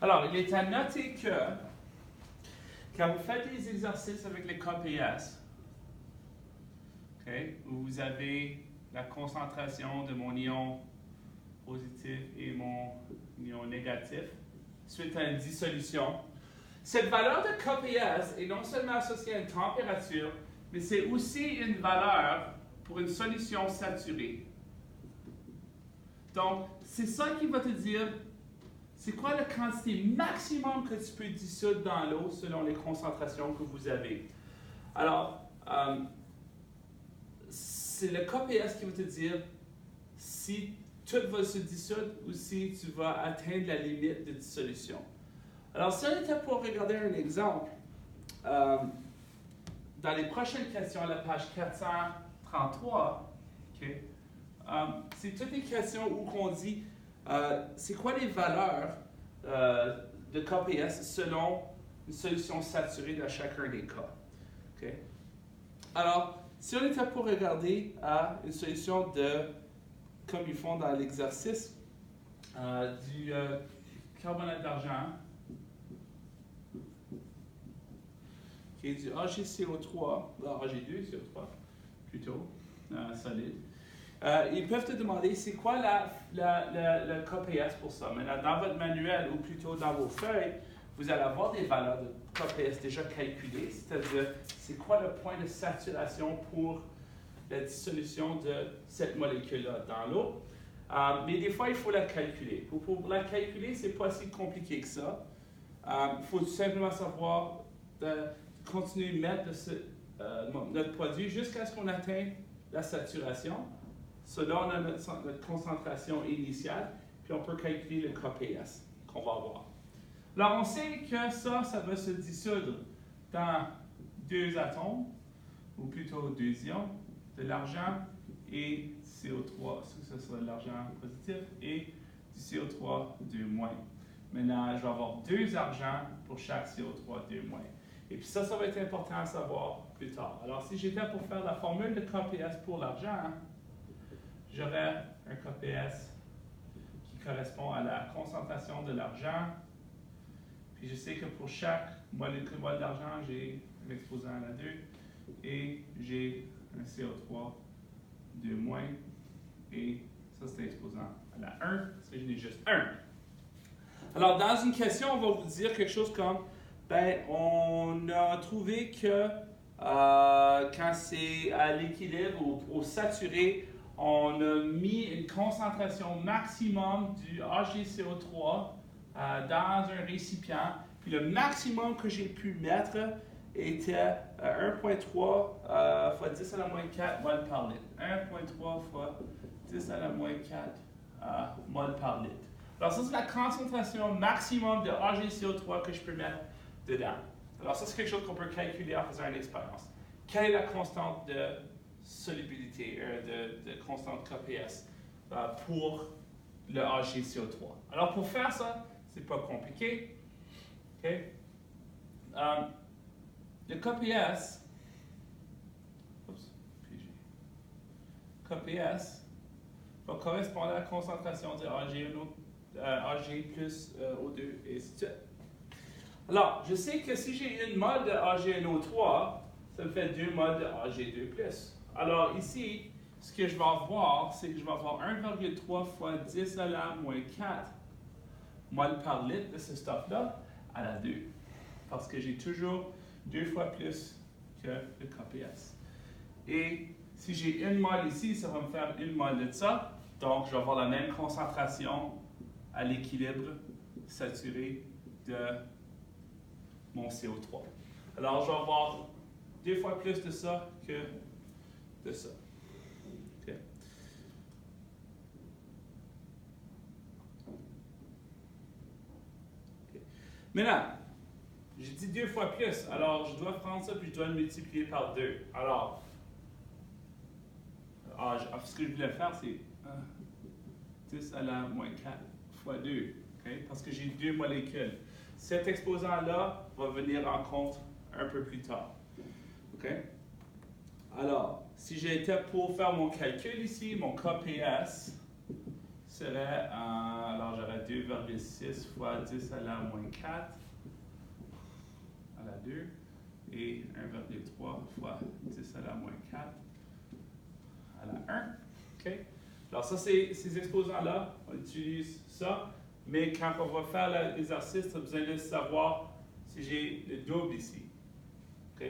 Alors, il est à noter que quand vous faites des exercices avec les KPS, okay, où vous avez la concentration de mon ion positif et mon ion négatif suite à une dissolution, cette valeur de KPS est non seulement associée à une température, mais c'est aussi une valeur pour une solution saturée. Donc, c'est ça qui va te dire c'est quoi la quantité maximum que tu peux dissoudre dans l'eau selon les concentrations que vous avez. Alors, c'est le KPS qui va te dire si tout va se dissoudre ou si tu vas atteindre la limite de dissolution. Alors, si on était pour regarder un exemple, dans les prochaines questions à la page 433, okay, c'est toutes les questions où on dit c'est quoi les valeurs de KPS selon une solution saturée dans chacun des cas. Okay? Alors, si on était pour regarder une solution de, comme ils font dans l'exercice, du carbonate d'argent, okay, du AgCO3, AG2CO3 plutôt, solide. Ils peuvent te demander c'est quoi le KPS pour ça. Maintenant, dans votre manuel ou plutôt dans vos feuilles, vous allez avoir des valeurs de KPS déjà calculées, c'est-à-dire c'est quoi le point de saturation pour la dissolution de cette molécule-là dans l'eau. Mais des fois, il faut la calculer. Pour la calculer, c'est pas si compliqué que ça. Il faut tout simplement savoir de continuer à mettre notre produit jusqu'à ce qu'on atteigne la saturation. Selon notre concentration initiale, puis on peut calculer le KPS qu'on va avoir. Alors, on sait que ça va se dissoudre dans deux atomes, ou plutôt deux ions, de l'argent et CO3, ce sera de l'argent positif, et du CO3 2-. Maintenant, je vais avoir deux argents pour chaque CO3 2-. Et puis ça va être important à savoir plus tard. Alors, si j'étais pour faire la formule de KPS pour l'argent, j'aurais un KPS qui correspond à la concentration de l'argent. Puis je sais que pour chaque molécule d'argent, j'ai un exposant à la 2 et j'ai un CO3 2-. Et ça, c'est exposant à la 1, parce que j'en ai juste un. Alors, dans une question, on va vous dire quelque chose comme, on a trouvé que quand c'est à l'équilibre ou au saturé, on a mis une concentration maximum du AgCO3 dans un récipient. Puis le maximum que j'ai pu mettre était 1,3 fois 10 à la moins 4 mol par litre. 1,3 fois 10 à la moins 4 mol par litre. Alors ça, c'est la concentration maximum de AgCO3 que je peux mettre dedans. Alors ça, c'est quelque chose qu'on peut calculer en faisant une expérience. Quelle est la constante de solubilité, de constante KPS pour le AgCO3? Alors pour faire ça, c'est pas compliqué. Okay? Le KPS, va correspondre à la concentration de Ag plus O2 et ainsi de suite. Alors, je sais que si j'ai une mole de AgNO3, ça me fait 2 moles de Ag2+. Alors ici, ce que je vais avoir, c'est que je vais avoir 1,3 fois 10 à la moins 4 mol par litre de ce stuff-là à la 2. Parce que j'ai toujours 2 fois plus que le KPS. Et si j'ai une mole ici, ça va me faire une mole de ça. Donc, je vais avoir la même concentration à l'équilibre saturé de mon CO3. Alors, je vais avoir 2 fois plus de ça que de ça. Okay. Okay. Maintenant, j'ai dit 2 fois plus, alors je dois prendre ça puis je dois le multiplier par 2. Alors, ce que je voulais faire, c'est 10 à la moins 4 fois 2, okay? Parce que j'ai 2 molécules. Cet exposant-là va venir en compte un peu plus tard. Okay? Alors, si j'étais pour faire mon calcul ici, mon KPS serait, alors j'aurais 2,6 fois 10 à la moins 4 à la 2 et 1,3 fois 10 à la moins 4 à la 1. OK? Alors ça, ces exposants-là, on utilise ça, mais quand on va faire l'exercice, tu as besoin de savoir si j'ai le double ici. OK?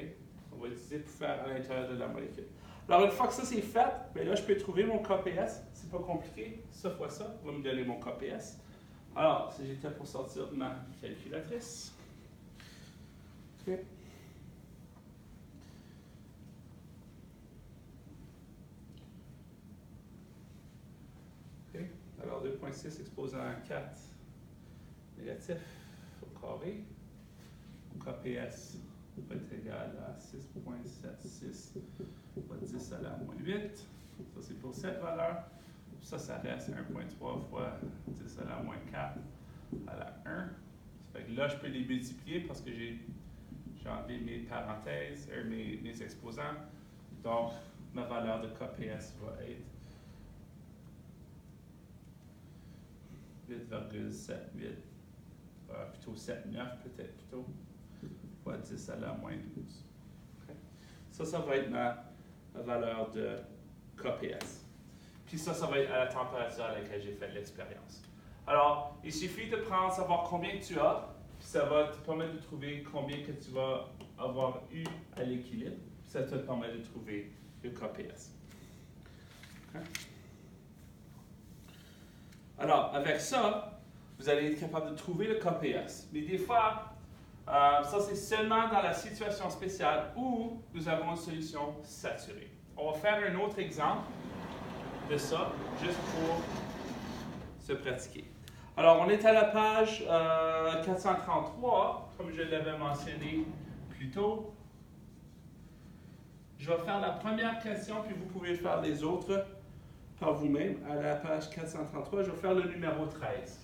On va utiliser pour faire à l'intérieur de la molécule. Alors, une fois que ça c'est fait, bien là, je peux trouver mon KPS. C'est pas compliqué. Ça fois ça va me donner mon KPS. Alors, si j'étais pour sortir de ma calculatrice. OK. OK. Alors, 2,6 exposant à 4 négatif au carré. Mon KPS va être égal à 6,76 fois 10 à la moins 8. Ça, c'est pour cette valeur. Ça reste 1,3 fois 10 à la moins 4 à la 1. Ça fait que là, je peux les multiplier parce que j'ai enlevé mes parenthèses, mes exposants. Donc, ma valeur de KPS va être 8,78, plutôt 7,9 peut-être plutôt, fois 10 à la moins 12. Okay. Ça va être ma valeur de KPS. Puis ça va être à la température à laquelle j'ai fait l'expérience. Alors, il suffit de savoir combien tu as, puis ça va te permettre de trouver combien que tu vas avoir eu à l'équilibre. Ça te permet de trouver le KPS. Okay. Alors, avec ça, vous allez être capable de trouver le KPS. Mais des fois, ça c'est seulement dans la situation spéciale où nous avons une solution saturée. On va faire un autre exemple de ça, juste pour se pratiquer. Alors, on est à la page 433, comme je l'avais mentionné plus tôt. Je vais faire la première question, puis vous pouvez faire les autres par vous-même. À la page 433, je vais faire le numéro 13.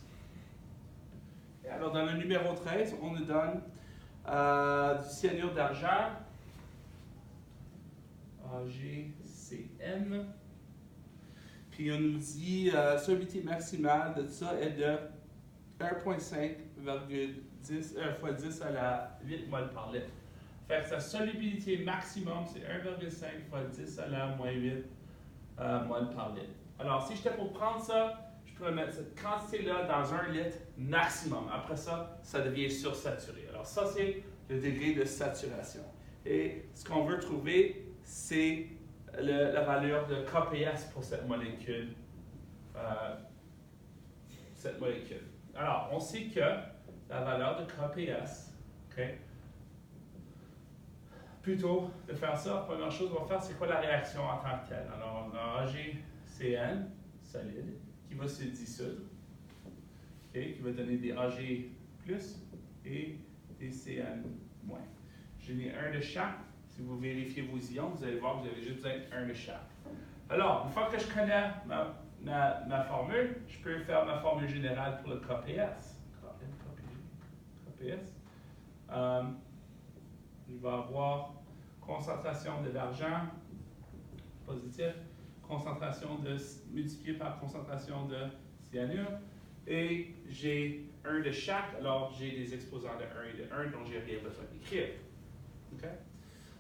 Et alors, dans le numéro 13, on nous donne du cyanure d'argent, AgCN. Puis on nous dit solubilité maximale de ça est de 1,5 fois 10 à la 8 mol par litre. Fait que sa solubilité maximum, c'est 1,5 fois 10 à la moins 8 mol par litre. Alors, si j'étais pour prendre ça, je pourrais mettre cette quantité-là dans 1 litre maximum. Après ça, ça devient sursaturé. Alors, ça, c'est le degré de saturation. Et ce qu'on veut trouver, c'est la valeur de KPS pour cette molécule. Alors, on sait que la valeur de KPS, okay, plutôt de faire ça, la première chose qu'on va faire, c'est quoi la réaction en tant que telle? Alors, on a AgCN, solide, qui va se dissoudre, okay, qui va donner des Ag+, et des Cn-. J'en ai un de chaque. Si vous vérifiez vos ions, vous allez voir que vous avez juste besoin d'un de chaque. Alors, une fois que je connais ma formule, je peux faire ma formule générale pour le KPS. KPS. Je vais avoir concentration de l'argent positif, concentration multipliée par concentration de cyanure, et j'ai un de chaque, alors j'ai des exposants de 1 et de 1 dont j'ai rien besoin d'écrire. Okay?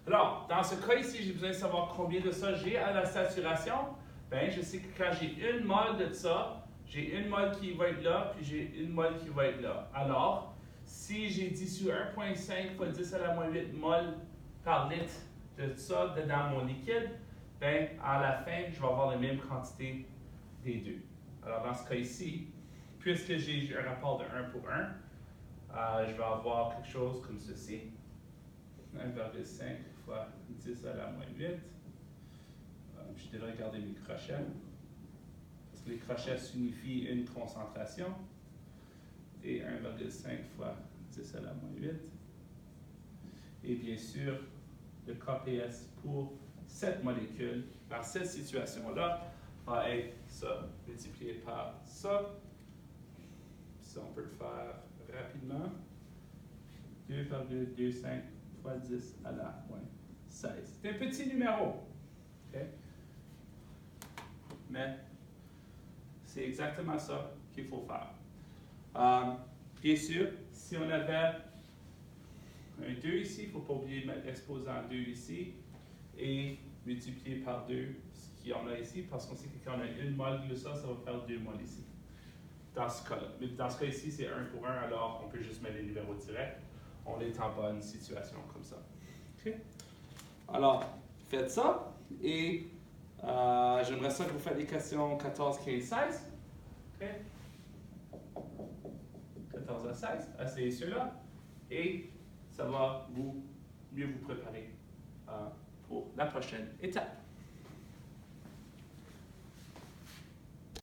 Alors, dans ce cas ici, j'ai besoin de savoir combien de ça j'ai à la saturation. Bien, je sais que quand j'ai une mole de ça, j'ai une mole qui va être là, puis j'ai une mole qui va être là. Alors, si j'ai dissous 1,5 fois 10 à la moins 8 mol par litre de ça dans mon liquide, bien, à la fin, je vais avoir la même quantité des deux. Alors, dans ce cas ici, puisque j'ai un rapport de 1 pour 1, je vais avoir quelque chose comme ceci. 1,5 fois 10 à la moins 8. Je devrais regarder mes crochets. Parce que les crochets signifient une concentration. Et 1,5 fois 10 à la moins 8. Et bien sûr, le KPS pour cette molécule, par cette situation-là, va être ça multiplié par ça. Ça, on peut le faire rapidement. 2,25 fois 10 à la moins 16. C'est un petit numéro. Okay? Mais C'est exactement ça qu'il faut faire. Bien sûr, si on avait un 2 ici, il ne faut pas oublier de mettre l'exposant 2 ici et multiplier par 2 ce qu'il y en a ici, parce qu'on sait que quand on a une mole de ça, ça va faire 2 moles ici. Dans ce cas-là. Mais dans ce cas ici, c'est 1 pour 1, alors on peut juste mettre les numéros directs. On est en bonne situation comme ça. Okay? Alors, faites ça et j'aimerais ça que vous fassiez les questions 14, 15, 16. Okay? 14 à 16, essayez ceux-là et ça va mieux vous préparer pour la prochaine étape.